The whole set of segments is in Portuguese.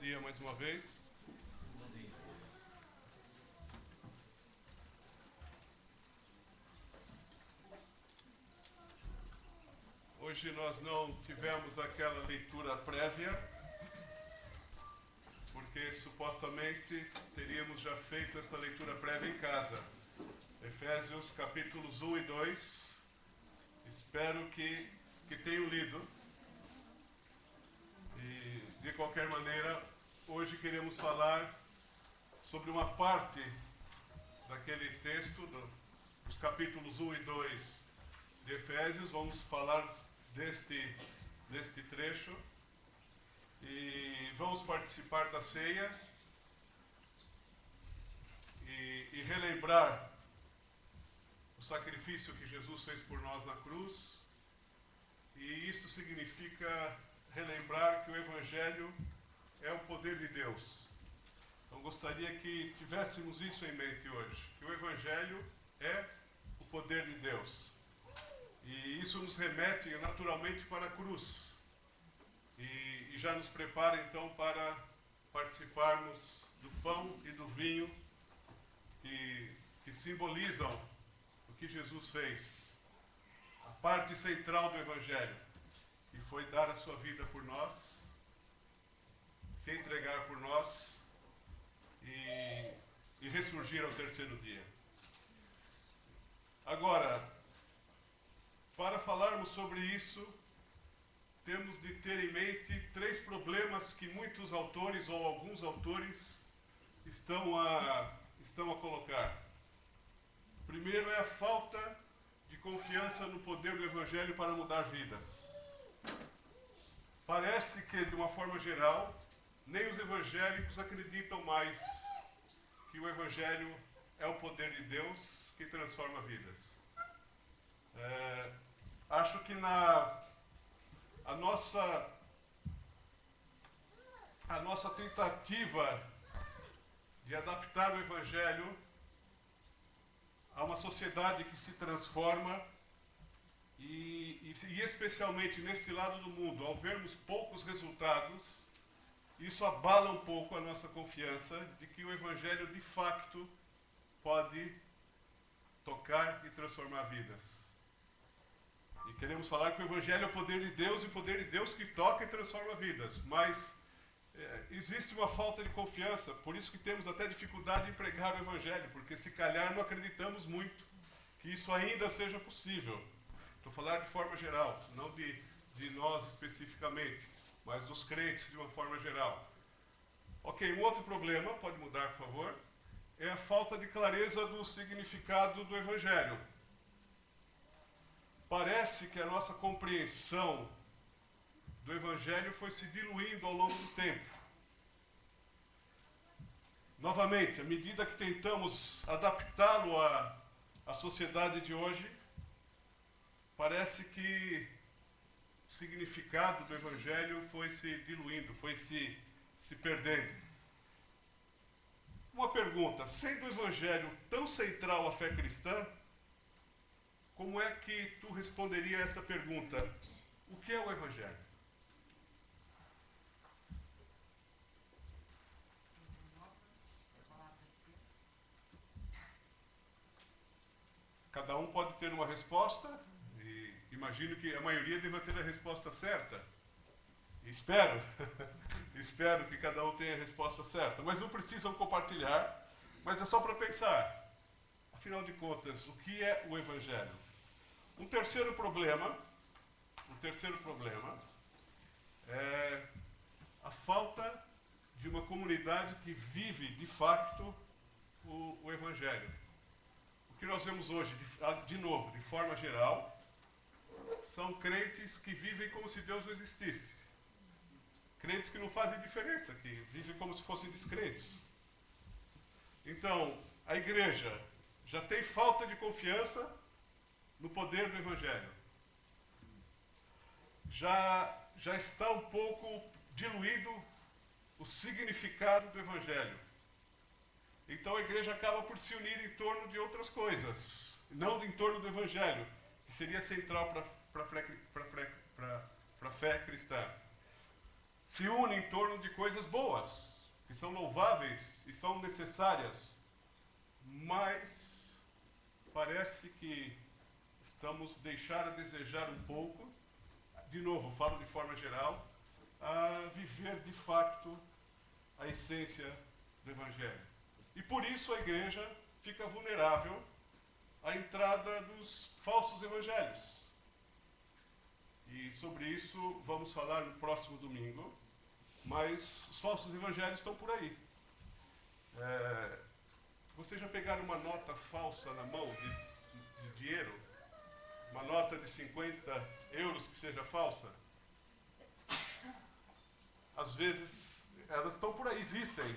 dia mais uma vez. Hoje nós não tivemos aquela leitura prévia, porque supostamente teríamos já feito essa leitura prévia em casa. Efésios capítulos 1 e 2. Espero que tenham lido. E, de qualquer maneira, hoje queremos falar sobre uma parte daquele texto, dos capítulos 1 e 2 de Efésios. Vamos falar deste trecho e vamos participar da ceia e relembrar o sacrifício que Jesus fez por nós na cruz. E isto significa relembrar que o Evangelho é o poder de Deus. Então gostaria que tivéssemos isso em mente hoje, que o Evangelho é o poder de Deus. E isso nos remete naturalmente para a cruz. E já nos prepara então para participarmos do pão e do vinho que simbolizam o que Jesus fez. A parte central do Evangelho, que foi dar a sua vida por nós, se entregar por nós e ressurgir ao terceiro dia. Agora, para falarmos sobre isso, temos de ter em mente três problemas que muitos autores ou alguns autores estão a colocar. O primeiro é a falta de confiança no poder do Evangelho para mudar vidas. Parece que, de uma forma geral, nem os evangélicos acreditam mais que o Evangelho é o poder de Deus que transforma vidas. Acho que a nossa tentativa de adaptar o Evangelho a uma sociedade que se transforma e especialmente neste lado do mundo, ao vermos poucos resultados, isso abala um pouco a nossa confiança de que o Evangelho de facto pode tocar e transformar vidas. E queremos falar que o Evangelho é o poder de Deus e o poder de Deus que toca e transforma vidas. Mas existe uma falta de confiança, por isso que temos até dificuldade em pregar o Evangelho, porque se calhar não acreditamos muito que isso ainda seja possível. Estou falando de forma geral, não de nós especificamente, mas dos crentes de uma forma geral. Ok, um outro problema, pode mudar por favor, é a falta de clareza do significado do Evangelho. Parece que a nossa compreensão do Evangelho foi se diluindo ao longo do tempo. Novamente, à medida que tentamos adaptá-lo à sociedade de hoje, parece que o significado do Evangelho foi se diluindo, foi se perdendo. Uma pergunta: sendo o Evangelho tão central à fé cristã, como é que tu responderia a essa pergunta? O que é o Evangelho? Cada um pode ter uma resposta, e imagino que a maioria deva ter a resposta certa. Espero que cada um tenha a resposta certa, mas não precisam compartilhar, mas é só para pensar. Afinal de contas, o que é o Evangelho? Um terceiro problema é a falta de uma comunidade que vive de facto o Evangelho. O que nós vemos hoje, de novo, de forma geral, são crentes que vivem como se Deus não existisse. Crentes que não fazem diferença, que vivem como se fossem descrentes. Então, a igreja já tem falta de confiança no poder do Evangelho. Já está um pouco diluído o significado do Evangelho. Então a igreja acaba por se unir em torno de outras coisas, não em torno do Evangelho, que seria central para a fé cristã. se une em torno de coisas boas, que são louváveis e são necessárias, mas parece que estamos deixando a desejar um pouco, de novo, falo de forma geral, a viver de fato a essência do Evangelho. E por isso a igreja fica vulnerável à entrada dos falsos evangelhos. E sobre isso vamos falar no próximo domingo, mas os falsos evangelhos estão por aí. Vocês já pegaram uma nota falsa na mão de dinheiro? Uma nota de 50 euros que seja falsa? Às vezes, elas estão por aí, existem.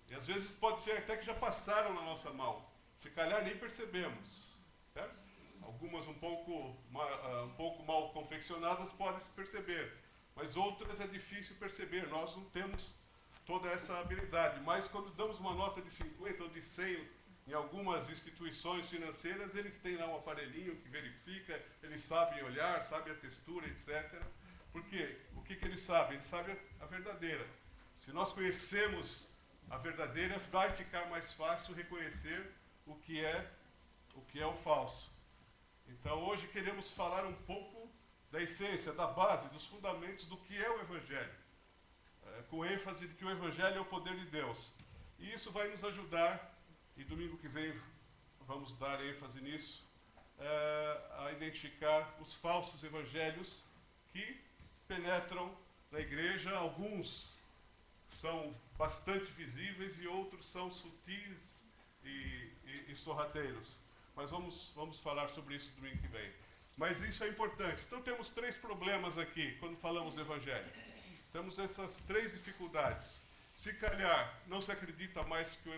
E às vezes pode ser até que já passaram na nossa mão. Se calhar nem percebemos. Certo? Algumas um pouco mal confeccionadas podem se perceber. Mas outras é difícil perceber. Nós não temos toda essa habilidade. Mas quando damos uma nota de 50 ou de 100 em algumas instituições financeiras, eles têm lá um aparelhinho que verifica, eles sabem olhar, sabem a textura, etc. Por quê? O que eles sabem? Eles sabem a verdadeira. Se nós conhecemos a verdadeira, vai ficar mais fácil reconhecer o que é o falso. Então, hoje queremos falar um pouco da essência, da base, dos fundamentos do que é o Evangelho, com ênfase de que o Evangelho é o poder de Deus. E isso vai nos ajudar, e domingo que vem vamos dar ênfase nisso, a identificar os falsos evangelhos que penetram na igreja. Alguns são bastante visíveis e outros são sutis e sorrateiros. Mas vamos falar sobre isso domingo que vem. Mas isso é importante. Então temos 3 problemas aqui quando falamos do Evangelho. Temos essas 3 dificuldades. Se calhar não se acredita mais que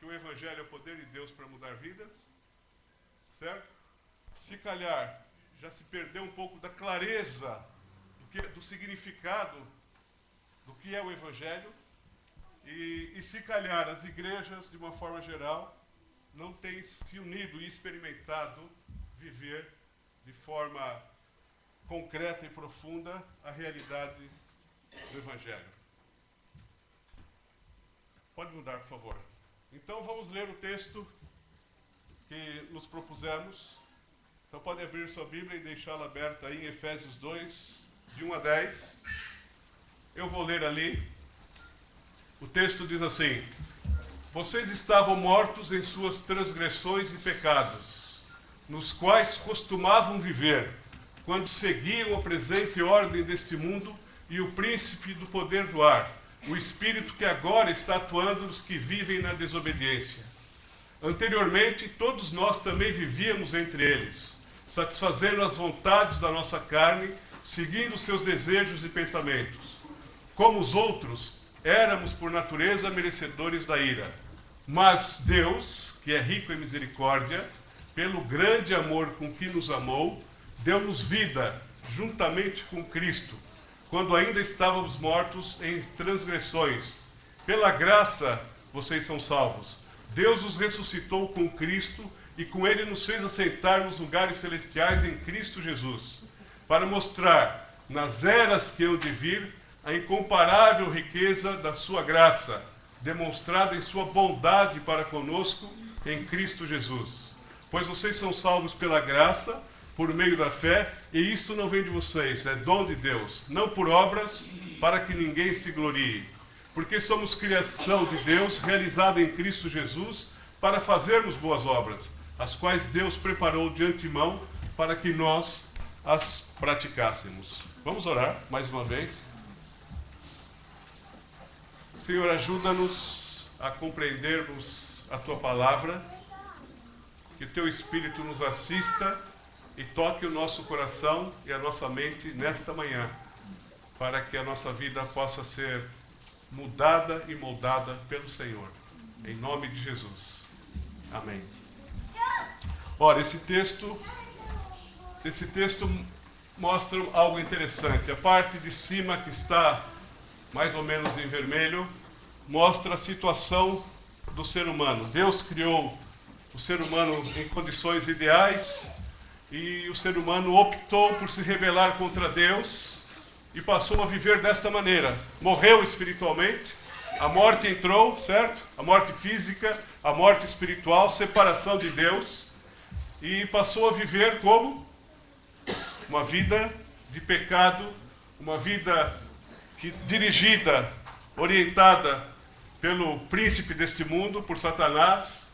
o Evangelho é o poder de Deus para mudar vidas. Certo? Se calhar já se perdeu um pouco da clareza do significado do que é o Evangelho. E se calhar as igrejas, de uma forma geral, não têm se unido e experimentado viver de forma concreta e profunda a realidade do Evangelho. Pode mudar, por favor. Então vamos ler o texto que nos propusemos. Então pode abrir sua Bíblia e deixá-la aberta aí em Efésios 2, de 1 a 10. Eu vou ler ali. O texto diz assim: vocês estavam mortos em suas transgressões e pecados, nos quais costumavam viver, quando seguiam a presente ordem deste mundo e o príncipe do poder do ar, o espírito que agora está atuando nos que vivem na desobediência. Anteriormente, todos nós também vivíamos entre eles, satisfazendo as vontades da nossa carne, seguindo seus desejos e pensamentos. Como os outros, éramos por natureza merecedores da ira. Mas Deus, que é rico em misericórdia, pelo grande amor com que nos amou, deu-nos vida juntamente com Cristo, quando ainda estávamos mortos em transgressões. Pela graça vocês são salvos. Deus os ressuscitou com Cristo e com Ele nos fez assentar nos lugares celestiais em Cristo Jesus, para mostrar, nas eras que hão de vir, a incomparável riqueza da sua graça, demonstrada em sua bondade para conosco em Cristo Jesus. Pois vocês são salvos pela graça, por meio da fé, e isto não vem de vocês, é dom de Deus, não por obras, para que ninguém se glorie. Porque somos criação de Deus, realizada em Cristo Jesus, para fazermos boas obras, as quais Deus preparou de antemão para que nós as praticássemos. Vamos orar mais uma vez. Senhor, ajuda-nos a compreendermos a Tua palavra, que o Teu Espírito nos assista e toque o nosso coração e a nossa mente nesta manhã, para que a nossa vida possa ser mudada e moldada pelo Senhor. Em nome de Jesus. Amém. Ora, esse texto mostra algo interessante. A parte de cima, que está mais ou menos em vermelho, mostra a situação do ser humano. Deus criou o ser humano em condições ideais, e o ser humano optou por se rebelar contra Deus e passou a viver desta maneira. Morreu espiritualmente, a morte entrou, certo? A morte física, a morte espiritual, separação de Deus, e passou a viver como? Uma vida de pecado, uma vida dirigida, orientada pelo príncipe deste mundo, por Satanás,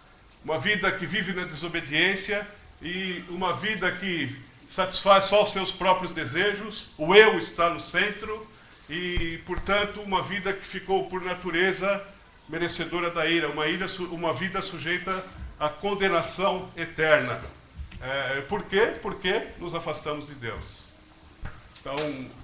uma vida que vive na desobediência e uma vida que satisfaz só os seus próprios desejos, o eu está no centro e, portanto, uma vida que ficou por natureza merecedora da ira, uma vida sujeita à condenação eterna. Por quê? Porque nos afastamos de Deus. Então,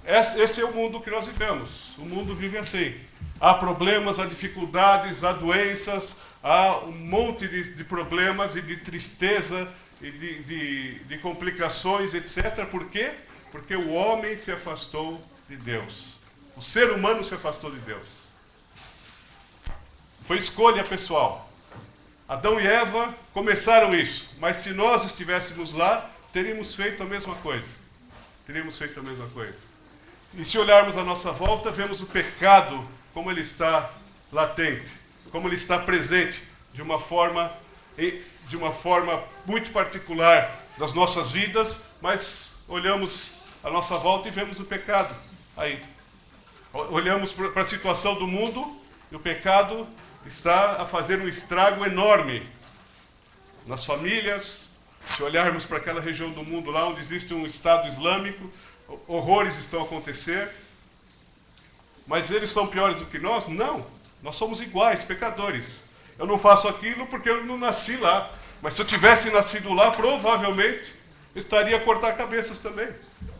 esse é o mundo que nós vivemos. O mundo vive assim. Há problemas, há dificuldades, há doenças, há um monte de problemas e de tristeza e de complicações, etc. Por quê? Porque o homem se afastou de Deus. O ser humano se afastou de Deus. Foi escolha pessoal. Adão e Eva começaram isso, mas se nós estivéssemos lá, teríamos feito a mesma coisa. Teríamos feito a mesma coisa. E se olharmos à nossa volta, vemos o pecado como ele está latente, como ele está presente de uma forma muito particular das nossas vidas, mas olhamos à nossa volta e vemos o pecado aí. Olhamos para a situação do mundo e o pecado está a fazer um estrago enorme nas famílias. Se olharmos para aquela região do mundo lá onde existe um Estado Islâmico, horrores estão a acontecer. Mas eles são piores do que nós? Não. Nós somos iguais, pecadores. Eu não faço aquilo porque eu não nasci lá. Mas se eu tivesse nascido lá, provavelmente estaria a cortar cabeças também.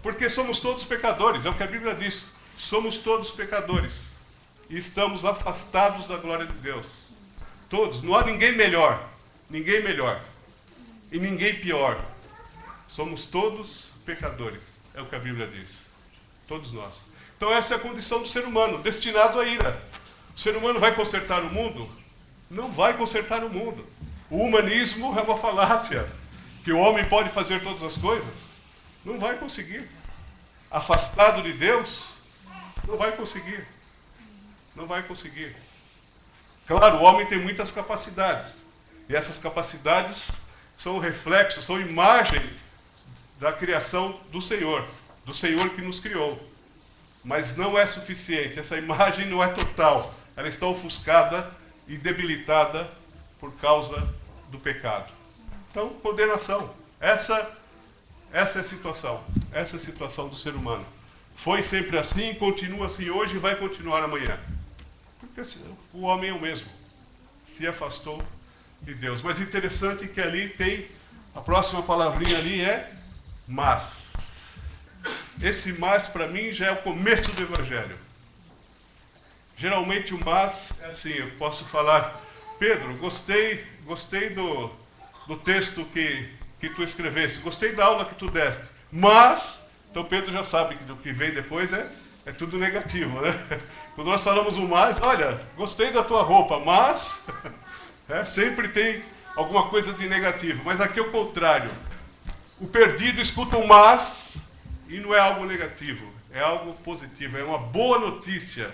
Porque somos todos pecadores, é o que a Bíblia diz. Somos todos pecadores. E estamos afastados da glória de Deus. Todos. Não há ninguém melhor. Ninguém melhor. E ninguém pior. Somos todos pecadores. É o que a Bíblia diz. Todos nós. Então essa é a condição do ser humano, destinado à ira. O ser humano vai consertar o mundo? Não vai consertar o mundo. O humanismo é uma falácia. Que o homem pode fazer todas as coisas. Não vai conseguir. Afastado de Deus, não vai conseguir. Não vai conseguir. Claro, o homem tem muitas capacidades. E essas capacidades são reflexo, são imagem da criação do Senhor que nos criou. Mas não é suficiente, essa imagem não é total. Ela está ofuscada e debilitada por causa do pecado. Então, condenação. Essa é a situação. Essa é a situação do ser humano. Foi sempre assim, continua assim hoje e vai continuar amanhã. Porque o homem é o mesmo. Se afastou de Deus. Mas interessante que ali tem, a próxima palavrinha ali é mas. Esse mas para mim já é o começo do Evangelho. Geralmente o mas é assim, eu posso falar, Pedro, gostei do texto que tu escreveste, gostei da aula que tu deste, mas, então Pedro já sabe que do que vem depois é tudo negativo, né? Quando nós falamos o mas, olha, gostei da tua roupa, mas sempre tem alguma coisa de negativo, mas aqui é o contrário. O perdido escuta um mas e não é algo negativo, é algo positivo, é uma boa notícia.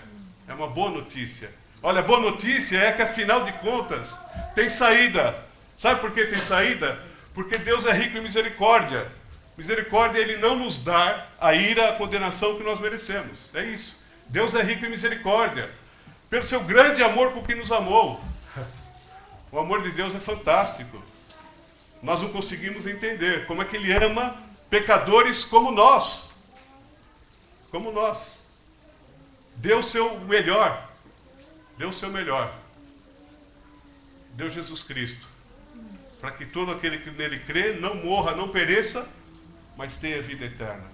É uma boa notícia. Olha, a boa notícia é que, afinal de contas, tem saída. Sabe por que tem saída? Porque Deus é rico em misericórdia. Misericórdia é Ele não nos dar a ira, a condenação que nós merecemos. É isso. Deus é rico em misericórdia. Pelo seu grande amor com que nos amou. O amor de Deus é fantástico. Nós não conseguimos entender como é que Ele ama pecadores como nós. Como nós. Deu o seu melhor. Deu o seu melhor. Deu Jesus Cristo. Para que todo aquele que nele crê não morra, não pereça, mas tenha vida eterna.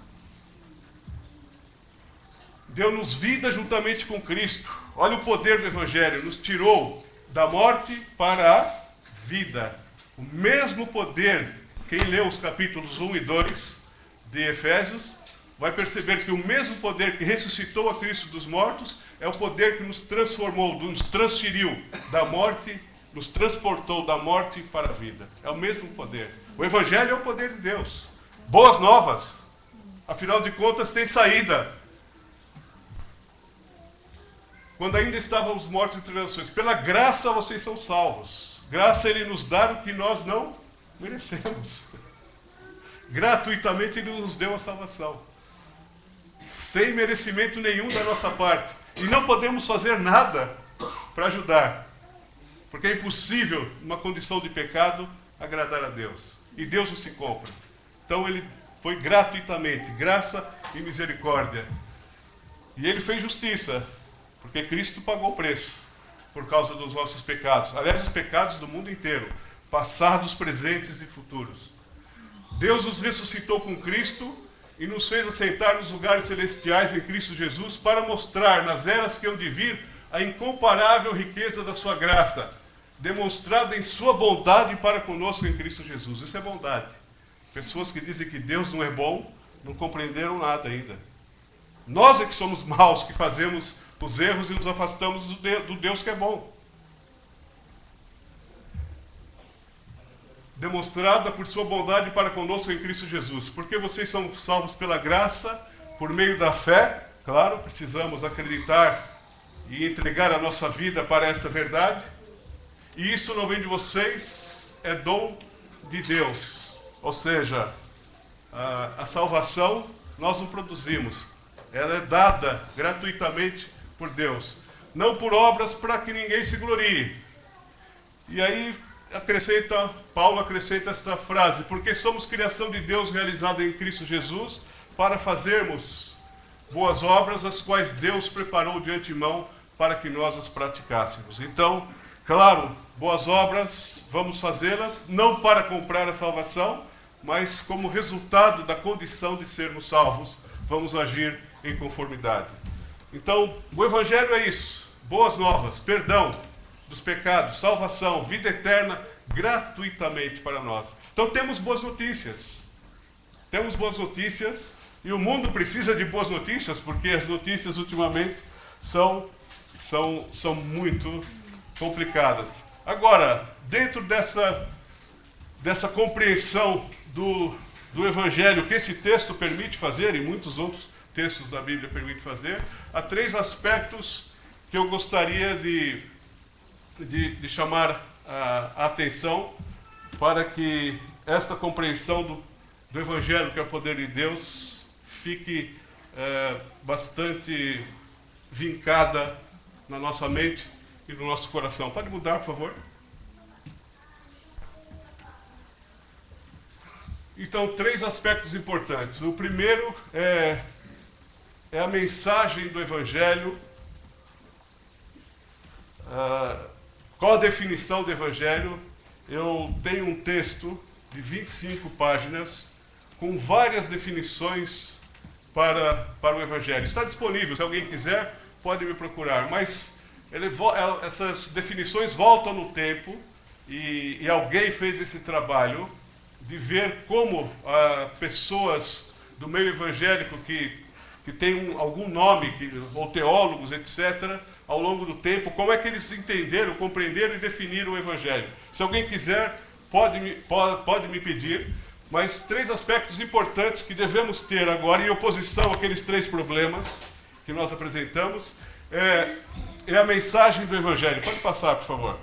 Deu-nos vida juntamente com Cristo. Olha o poder do Evangelho. Nos tirou da morte para a vida. O mesmo poder. Quem leu os capítulos 1 e 2 de Efésios vai perceber que o mesmo poder que ressuscitou a Cristo dos mortos é o poder que nos transformou, nos transferiu da morte, nos transportou da morte para a vida. É o mesmo poder. O Evangelho é o poder de Deus. Boas novas. Afinal de contas, tem saída. quando ainda estávamos mortos em transgressões. Pela graça vocês são salvos. Graça Ele nos dá o que nós não merecemos. Gratuitamente Ele nos deu a salvação. Sem merecimento nenhum da nossa parte. E não podemos fazer nada para ajudar. Porque é impossível, numa condição de pecado, agradar a Deus. E Deus não se compra. Então Ele foi gratuitamente, graça e misericórdia. E Ele fez justiça, porque Cristo pagou o preço por causa dos nossos pecados. Aliás, os pecados do mundo inteiro, passados, presentes e futuros. Deus nos ressuscitou com Cristo e nos fez assentar nos lugares celestiais em Cristo Jesus para mostrar nas eras que hão de vir a incomparável riqueza da sua graça, demonstrada em sua bondade para conosco em Cristo Jesus. Isso é bondade. Pessoas que dizem que Deus não é bom, não compreenderam nada ainda. Nós é que somos maus, que fazemos os erros e nos afastamos do Deus que é bom. Demonstrada por sua bondade para conosco em Cristo Jesus. Porque vocês são salvos pela graça, por meio da fé. Claro, precisamos acreditar e entregar a nossa vida para essa verdade. E isso não vem de vocês, é dom de Deus. Ou seja, a salvação nós não produzimos. Ela é dada gratuitamente por Deus. Não por obras para que ninguém se glorie. E aí Paulo acrescenta esta frase: porque somos criação de Deus realizada em Cristo Jesus para fazermos boas obras, as quais Deus preparou de antemão para que nós as praticássemos. Então, claro, boas obras, vamos fazê-las, não para comprar a salvação, mas como resultado da condição de sermos salvos, vamos agir em conformidade. Então, o Evangelho é isso: boas novas, perdão dos pecados, salvação, vida eterna, gratuitamente para nós. Então temos boas notícias. Temos boas notícias, e o mundo precisa de boas notícias, porque as notícias ultimamente são muito complicadas. Agora, dentro dessa compreensão do Evangelho que esse texto permite fazer, e muitos outros textos da Bíblia permitem fazer, há 3 aspectos que eu gostaria de chamar a atenção para que esta compreensão do Evangelho, que é o poder de Deus, fique bastante vincada na nossa mente e no nosso coração. Pode mudar, por favor? Então, 3 aspectos importantes. O primeiro é a mensagem do Evangelho. Qual a definição do Evangelho? Eu tenho um texto de 25 páginas com várias definições para o Evangelho. Está disponível, se alguém quiser, pode me procurar. Mas essas definições voltam no tempo e alguém fez esse trabalho de ver como pessoas do meio evangélico que têm algum nome, ou teólogos, etc., ao longo do tempo, como é que eles entenderam, compreenderam e definiram o Evangelho. Se alguém quiser, pode me pedir, mas 3 aspectos importantes que devemos ter agora, em oposição àqueles 3 problemas que nós apresentamos, é a mensagem do Evangelho. Pode passar, por favor.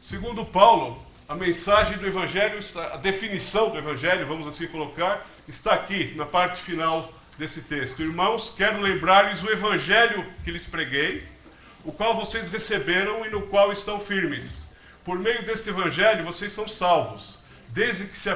Segundo Paulo, a mensagem do Evangelho, a definição do Evangelho, vamos assim colocar, está aqui, na parte final desse texto. Irmãos, quero lembrar-lhes o Evangelho que lhes preguei, o qual vocês receberam e no qual estão firmes. Por meio deste Evangelho vocês são salvos, desde que se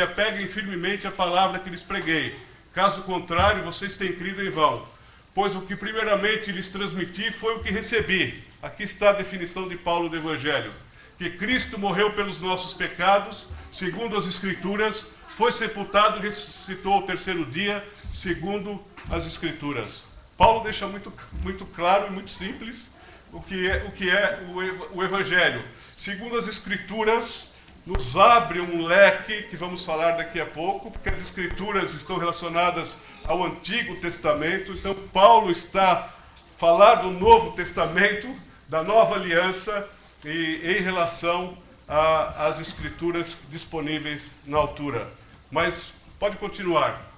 apeguem firmemente à palavra que lhes preguei. Caso contrário, vocês têm crido em vão. Pois o que primeiramente lhes transmiti foi o que recebi. Aqui está a definição de Paulo do Evangelho: que Cristo morreu pelos nossos pecados, segundo as Escrituras, foi sepultado e ressuscitou ao 3º dia, segundo as Escrituras. Paulo deixa muito claro e muito simples o que é o Evangelho. Segundo as Escrituras, nos abre um leque que vamos falar daqui a pouco, porque as Escrituras estão relacionadas ao Antigo Testamento. Então Paulo está falando do Novo Testamento, da Nova Aliança, e em relação às Escrituras disponíveis na altura. Mas pode continuar.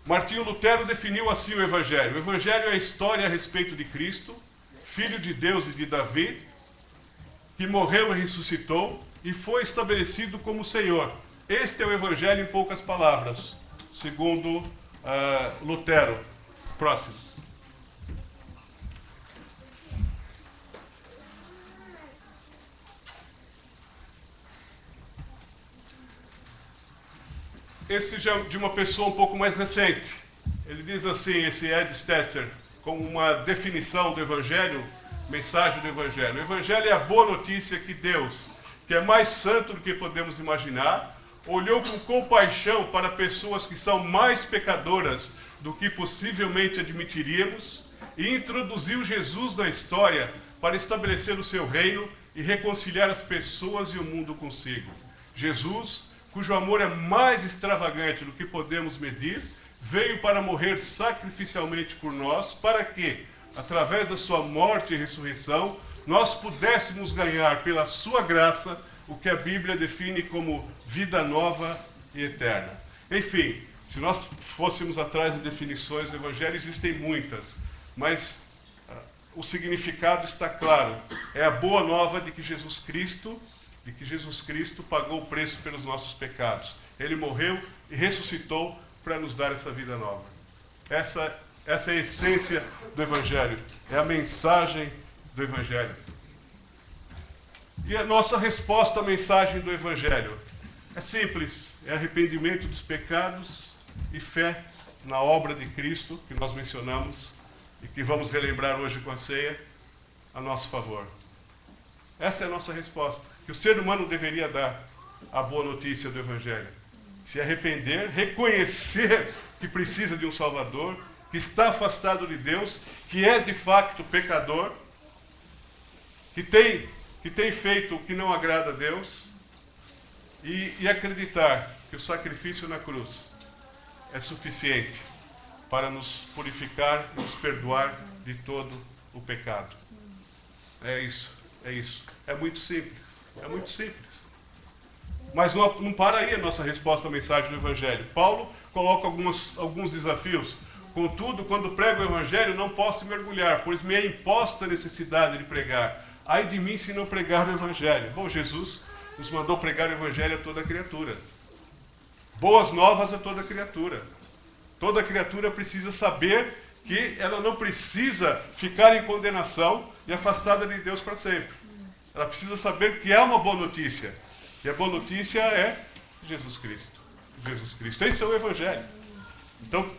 Martinho Lutero definiu assim o Evangelho. O Evangelho é a história a respeito de Cristo, Filho de Deus e de Davi, que morreu e ressuscitou e foi estabelecido como Senhor. Este é o Evangelho em poucas palavras, segundo Lutero. Próximo. Esse já de uma pessoa um pouco mais recente. Ele diz assim, esse Ed Stetzer, como uma definição do Evangelho, mensagem do Evangelho. O Evangelho é a boa notícia que Deus, que é mais santo do que podemos imaginar, olhou com compaixão para pessoas que são mais pecadoras do que possivelmente admitiríamos e introduziu Jesus na história para estabelecer o seu reino e reconciliar as pessoas e o mundo consigo. Jesus, cujo amor é mais extravagante do que podemos medir, veio para morrer sacrificialmente por nós, para que, através da sua morte e ressurreição, nós pudéssemos ganhar pela sua graça o que a Bíblia define como vida nova e eterna. Enfim, se nós fôssemos atrás de definições do Evangelho, existem muitas, mas o significado está claro. É a boa nova de que Jesus Cristo pagou o preço pelos nossos pecados. Ele morreu e ressuscitou para nos dar essa vida nova. Essa é a essência do Evangelho, é a mensagem do Evangelho. E a nossa resposta à mensagem do Evangelho é simples, é arrependimento dos pecados e fé na obra de Cristo, que nós mencionamos e que vamos relembrar hoje com a ceia, a nosso favor. Essa é a nossa resposta, que o ser humano deveria dar à boa notícia do Evangelho. Se arrepender, reconhecer que precisa de um Salvador, que está afastado de Deus, que é de facto pecador, que tem feito o que não agrada a Deus, e acreditar que o sacrifício na cruz é suficiente para nos purificar e nos perdoar de todo o pecado. É isso. É muito simples. É muito simples. Mas não para aí a nossa resposta à mensagem do Evangelho. Paulo coloca alguns desafios. Contudo, quando prego o Evangelho, não posso mergulhar, pois me é imposta a necessidade de pregar. Ai de mim se não pregar o Evangelho. Bom, Jesus nos mandou pregar o Evangelho a toda criatura. Boas novas a toda criatura. Toda criatura precisa saber que ela não precisa ficar em condenação e afastada de Deus para sempre. Ela precisa saber que há uma boa notícia. E a boa notícia é Jesus Cristo. Jesus Cristo. Esse é o Evangelho. Então,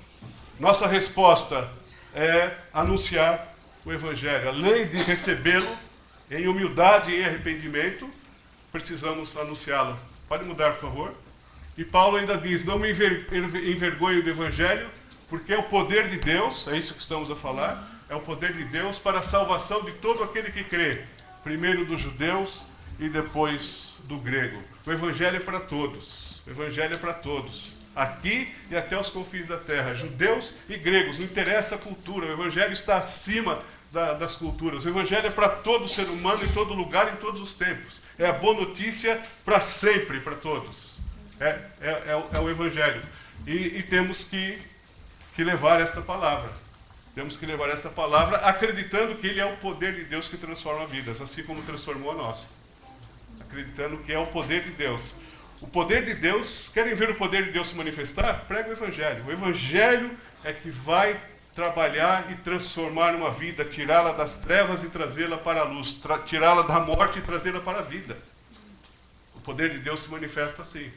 nossa resposta é anunciar o Evangelho. Além de recebê-lo em humildade e em arrependimento, precisamos anunciá-lo. Pode mudar, por favor? E Paulo ainda diz, não me envergonho do Evangelho, porque é o poder de Deus, é isso que estamos a falar, é o poder de Deus para a salvação de todo aquele que crê. Primeiro dos judeus e depois do grego. O Evangelho é para todos. O Evangelho é para todos. Aqui e até os confins da terra. Judeus e gregos, não interessa a cultura. O Evangelho está acima das culturas. O Evangelho é para todo ser humano, em todo lugar, em todos os tempos. É a boa notícia para sempre, para todos. É o Evangelho. E temos que levar esta palavra. Temos que levar esta palavra acreditando que ele é o poder de Deus que transforma vidas, assim como transformou a nossa. Acreditando que é o poder de Deus. O poder de Deus, querem ver o poder de Deus se manifestar? Prega o Evangelho. O Evangelho é que vai trabalhar e transformar uma vida, tirá-la das trevas e trazê-la para a luz, tirá-la da morte e trazê-la para a vida. O poder de Deus se manifesta assim.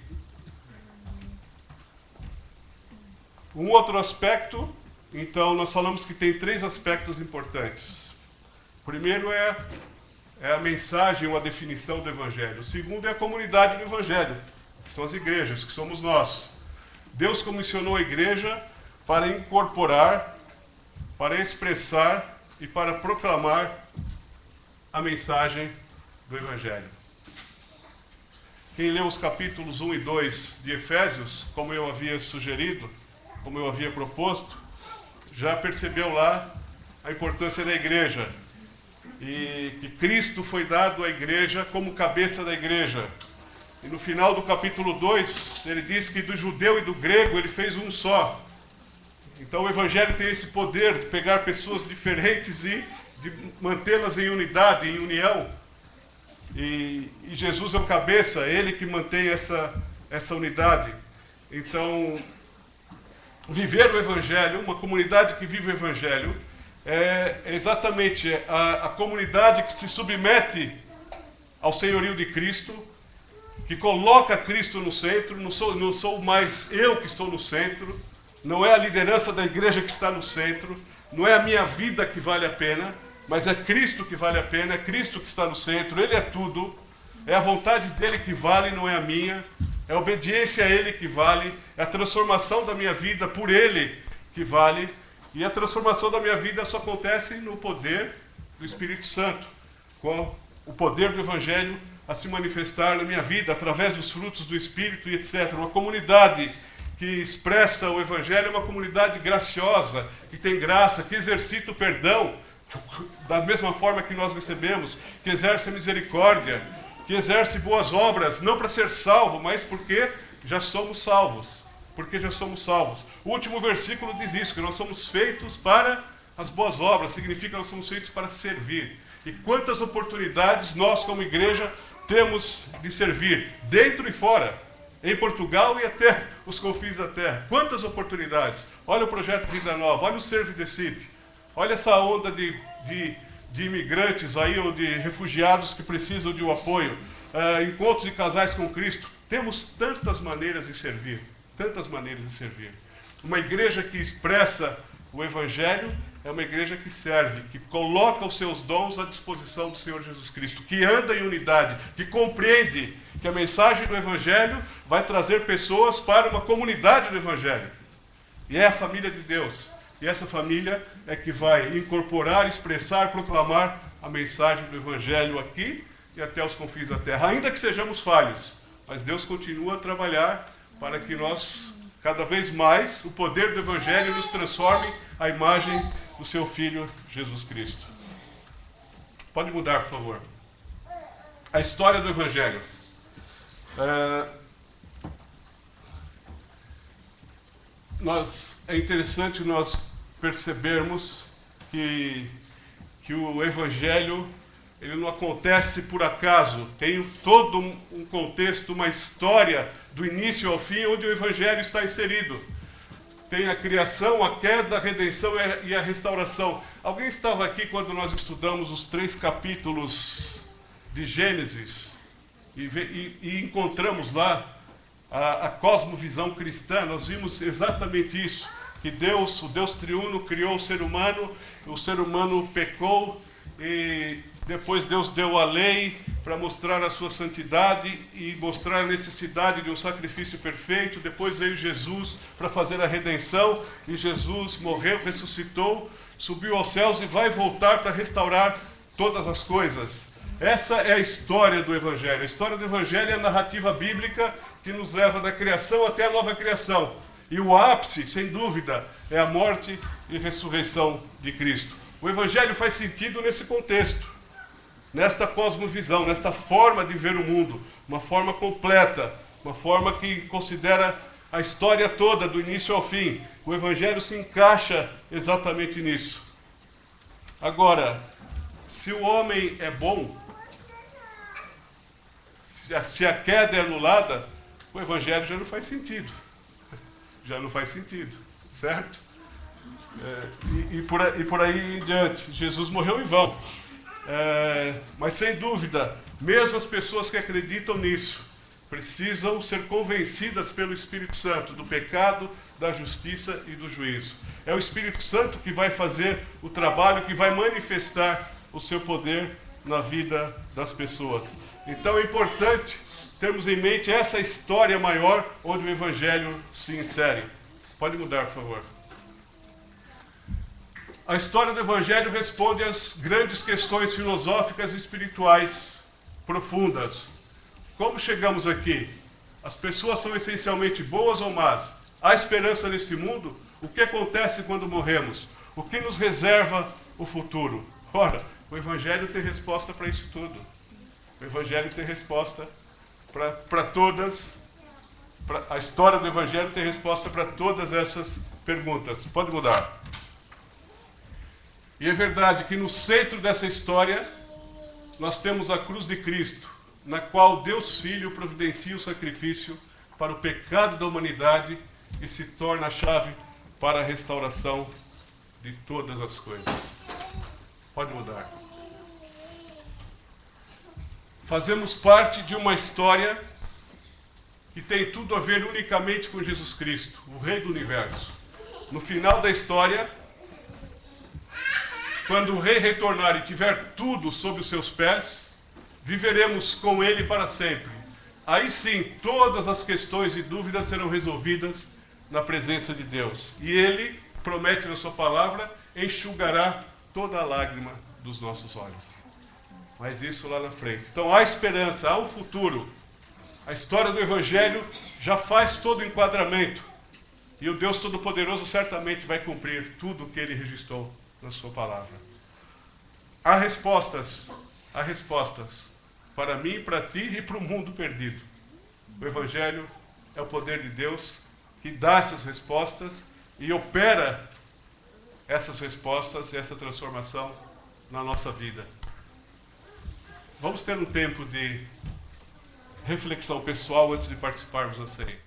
Um outro aspecto, então, nós falamos que tem 3 aspectos importantes. O primeiro é a mensagem ou a definição do Evangelho. O segundo é a comunidade do Evangelho, que são as igrejas, que somos nós. Deus comissionou a igreja para incorporar, para expressar e para proclamar a mensagem do Evangelho. Quem leu os capítulos 1 e 2 de Efésios, como eu havia sugerido, como eu havia proposto, já percebeu lá a importância da igreja. E que Cristo foi dado à igreja como cabeça da igreja. E no final do capítulo 2, ele diz que do judeu e do grego ele fez um só. Então o Evangelho tem esse poder de pegar pessoas diferentes e de mantê-las em unidade, em união. E Jesus é o cabeça, Ele que mantém essa unidade. Então, viver o Evangelho, uma comunidade que vive o Evangelho, é exatamente a comunidade que se submete ao senhorio de Cristo, que coloca Cristo no centro. Não sou mais eu que estou no centro, não é a liderança da igreja que está no centro, não é a minha vida que vale a pena, mas é Cristo que vale a pena, é Cristo que está no centro, Ele é tudo, é a vontade dEle que vale, não é a minha, é a obediência a Ele que vale, é a transformação da minha vida por Ele que vale, e a transformação da minha vida só acontece no poder do Espírito Santo, com o poder do Evangelho a se manifestar na minha vida, através dos frutos do Espírito e etc. Uma comunidade que expressa o Evangelho é uma comunidade graciosa, que tem graça, que exercita o perdão, da mesma forma que nós recebemos, que exerce a misericórdia, que exerce boas obras, não para ser salvo, mas porque já somos salvos. Porque já somos salvos. O último versículo diz isso, que nós somos feitos para as boas obras, significa que nós somos feitos para servir. E quantas oportunidades nós, como igreja, temos de servir, dentro e fora, em Portugal e até os confins da terra. Quantas oportunidades. Olha o projeto Vida Nova, olha o Serve the City. Olha essa onda de imigrantes aí, ou de refugiados que precisam de um apoio. Encontros de casais com Cristo. Temos tantas maneiras de servir. Tantas maneiras de servir. Uma igreja que expressa o Evangelho é uma igreja que serve, que coloca os seus dons à disposição do Senhor Jesus Cristo, que anda em unidade, que compreende que a mensagem do Evangelho vai trazer pessoas para uma comunidade do Evangelho. E é a família de Deus. E essa família é que vai incorporar, expressar, proclamar a mensagem do Evangelho aqui e até os confins da terra. Ainda que sejamos falhos, mas Deus continua a trabalhar para que nós, cada vez mais, o poder do Evangelho nos transforme à imagem do seu Filho, Jesus Cristo. Pode mudar, por favor. A história do Evangelho. É interessante nós percebermos que o Evangelho ele não acontece por acaso. Tem todo um contexto, uma história do início ao fim, onde o Evangelho está inserido. Tem a criação, a queda, a redenção e a restauração. Alguém estava aqui quando nós estudamos os 3 capítulos de Gênesis e encontramos lá a cosmovisão cristã? Nós vimos exatamente isso, que Deus, o Deus triuno, criou o ser humano pecou e depois Deus deu a lei para mostrar a sua santidade e mostrar a necessidade de um sacrifício perfeito. Depois veio Jesus para fazer a redenção, e Jesus morreu, ressuscitou, subiu aos céus e vai voltar para restaurar todas as coisas. Essa é a história do Evangelho. A história do Evangelho é a narrativa bíblica que nos leva da criação até a nova criação. E o ápice, sem dúvida, é a morte e ressurreição de Cristo. O Evangelho faz sentido nesse contexto, nesta cosmovisão, nesta forma de ver o mundo, uma forma completa, uma forma que considera a história toda, do início ao fim. O Evangelho se encaixa exatamente nisso. Agora, se o homem é bom, se a queda é anulada, o Evangelho já não faz sentido. Já não faz sentido, certo? E por aí em diante. Jesus morreu em vão. Mas sem dúvida, mesmo as pessoas que acreditam nisso, precisam ser convencidas pelo Espírito Santo do pecado, da justiça e do juízo. É o Espírito Santo que vai fazer o trabalho, que vai manifestar o seu poder na vida das pessoas. Então é importante termos em mente essa história maior onde o Evangelho se insere. Pode mudar, por favor. A história do Evangelho responde às grandes questões filosóficas e espirituais profundas. Como chegamos aqui? As pessoas são essencialmente boas ou más? Há esperança neste mundo? O que acontece quando morremos? O que nos reserva o futuro? Ora, o Evangelho tem resposta para isso tudo. O Evangelho tem resposta para todas. A história do Evangelho tem resposta para todas essas perguntas. Pode mudar. E é verdade que no centro dessa história nós temos a cruz de Cristo, na qual Deus Filho providencia o sacrifício para o pecado da humanidade e se torna a chave para a restauração de todas as coisas. Pode mudar. Fazemos parte de uma história que tem tudo a ver unicamente com Jesus Cristo, o Rei do Universo. No final da história, quando o Rei retornar e tiver tudo sob os seus pés, viveremos com Ele para sempre. Aí sim, todas as questões e dúvidas serão resolvidas na presença de Deus. E Ele promete na sua palavra, enxugará toda a lágrima dos nossos olhos. Mas isso lá na frente. Então há esperança, há um futuro. A história do Evangelho já faz todo o enquadramento. E o Deus Todo-Poderoso certamente vai cumprir tudo o que Ele registrou na sua palavra. Há respostas para mim, para ti e para o mundo perdido. O Evangelho é o poder de Deus que dá essas respostas e opera essas respostas, essa transformação na nossa vida. Vamos ter um tempo de reflexão pessoal antes de participarmos da ceia.